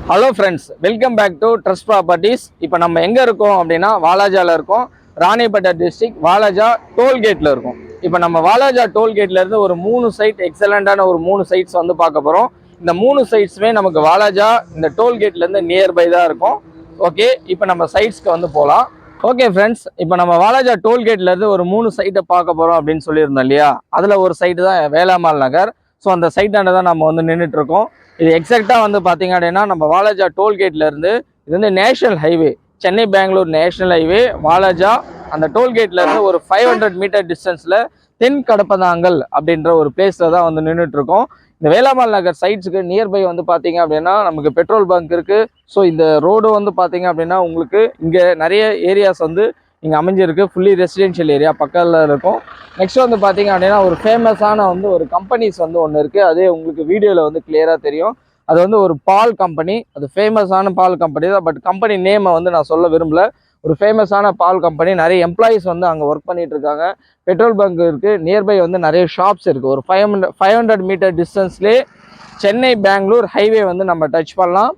Hello friends, welcome back to Trust Properties. இப்போ நம்ம எங்கே இருக்கோம் அப்படின்னா வாலாஜாவில் இருக்கோம். ராணிப்பேட்டை டிஸ்ட்ரிக்ட் வாலாஜா டோல்கேட்டில் இருக்கும். இப்போ நம்ம வாலாஜா டோல்கேட்லேருந்து ஒரு 3 சைட் எக்ஸலண்ட்டான ஒரு 3 சைட்ஸ் வந்து பார்க்க போகிறோம். இந்த 3 சைட்ஸுமே நமக்கு வாலாஜா இந்த டோல்கேட்லேருந்து நியர்பை தான் இருக்கும். ஓகே, இப்போ நம்ம சைட்ஸ்க்கு வந்து போகலாம். ஓகே ஃப்ரெண்ட்ஸ், இப்போ நம்ம வாலாஜா டோல்கேட்லேருந்து ஒரு 3 சைட்டை பார்க்க போகிறோம் அப்படின்னு சொல்லியிருந்தோம் இல்லையா? அதில் ஒரு சைட்டு தான் வேளாமால் நகர். ஸோ அந்த சைட்டாண்ட தான் நம்ம வந்து நின்றுட்டுருக்கோம். இது எக்ஸாக்டாக வந்து பார்த்தீங்க அப்படின்னா நம்ம வாலாஜா டோல்கேட்லேருந்து இது வந்து national highway, Chennai Bangalore national highway Walaja. அந்த டோல்கேட்லேருந்து ஒரு 500 மீட்டர் டிஸ்டன்ஸில் தென் கடப்பதாங்கல் அப்படின்ற ஒரு பிளேஸில் தான் வந்து நின்றுட்டுருக்கோம். இந்த வேளாமால் நகர் சைட்ஸுக்கு நியர்பை வந்து பார்த்தீங்க அப்படின்னா நமக்கு பெட்ரோல் பங்க் இருக்குது. ஸோ இந்த ரோடு வந்து பார்த்தீங்க அப்படின்னா உங்களுக்கு இங்கே நிறைய ஏரியாஸ் வந்து இங்கே அமைஞ்சிருக்கு. ஃபுல்லி ரெசிடென்ஷியல் ஏரியா பக்கத்தில் இருக்கும். நெக்ஸ்ட் வந்து பார்த்தீங்க அப்படின்னா ஒரு ஃபேமஸான வந்து ஒரு கம்பெனிஸ் வந்து ஒன்று இருக்குது. அதே உங்களுக்கு வீடியோவில் வந்து கிளியராக தெரியும். அது வந்து ஒரு பால் கம்பெனி. அது ஃபேமஸான பால் கம்பெனி தான். பட் கம்பெனி நேமை வந்து நான் சொல்ல விரும்பல. ஒரு ஃபேமஸான பால் கம்பெனி. நிறைய எம்ப்ளாயீஸ் வந்து அங்கே ஒர்க் பண்ணிட்டு இருக்காங்க. பெட்ரோல் பங்க் இருக்குது. நியர்பை வந்து நிறைய ஷாப்ஸ் இருக்குது. ஒரு 500 மீட்டர் டிஸ்டன்ஸ்லேயே சென்னை பெங்களூர் ஹைவே வந்து நம்ம டச் பண்ணலாம்.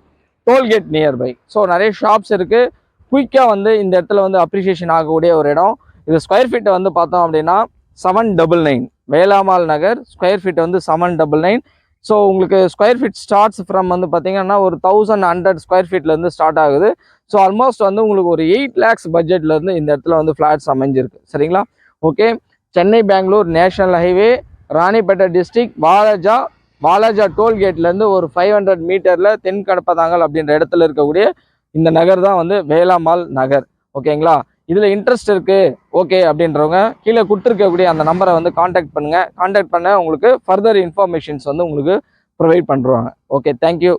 Toll gate nearby. ஸோ நிறைய ஷாப்ஸ் இருக்குது. குயிக்காக வந்து இந்த இடத்துல வந்து அப்ரிஷியேஷன் ஆகக்கூடிய ஒரு இடம். இது ஸ்கொயர் ஃபீட்டை வந்து பார்த்தோம் அப்படின்னா 799. வேளாமால் நகர் ஸ்கொயர் ஃபீட் வந்து 799. ஸோ உங்களுக்கு ஸ்கொயர் ஃபீட் ஸ்டார்ட்ஸ் ஃப்ரம் வந்து பார்த்தீங்கன்னா ஒரு 1100 ஸ்கொயர் ஃபீட்லேருந்து ஸ்டார்ட் ஆகுது. ஸோ ஆல்மோஸ்ட் வந்து உங்களுக்கு ஒரு 8 lakhs பட்ஜெட்லேருந்து இந்த இடத்துல வந்து ஃப்ளாட்ஸ் அமைஞ்சிருக்கு. சரிங்களா? Okay, Chennai Bangalore national highway, Ranipet district, Walajah டோல்கேட்லேருந்து ஒரு 500 மீட்டரில் தென் கடப்பதாங்கல் அப்படின்ற இடத்துல இருக்கக்கூடிய இந்த நகர் தான் வந்து வேளாமால் நகர். ஓகேங்களா? இதில் இன்ட்ரெஸ்ட் இருக்குது ஓகே அப்படின்றவங்க கீழே கொடுத்துருக்கக்கூடிய அந்த நம்பரை வந்து காண்டாக்ட் பண்ணுங்கள். காண்டாக்ட் பண்ண உங்களுக்கு ஃபர்தர் இன்ஃபர்மேஷன்ஸ் வந்து உங்களுக்கு ப்ரொவைட் பண்ணுறாங்க. Okay, thank you.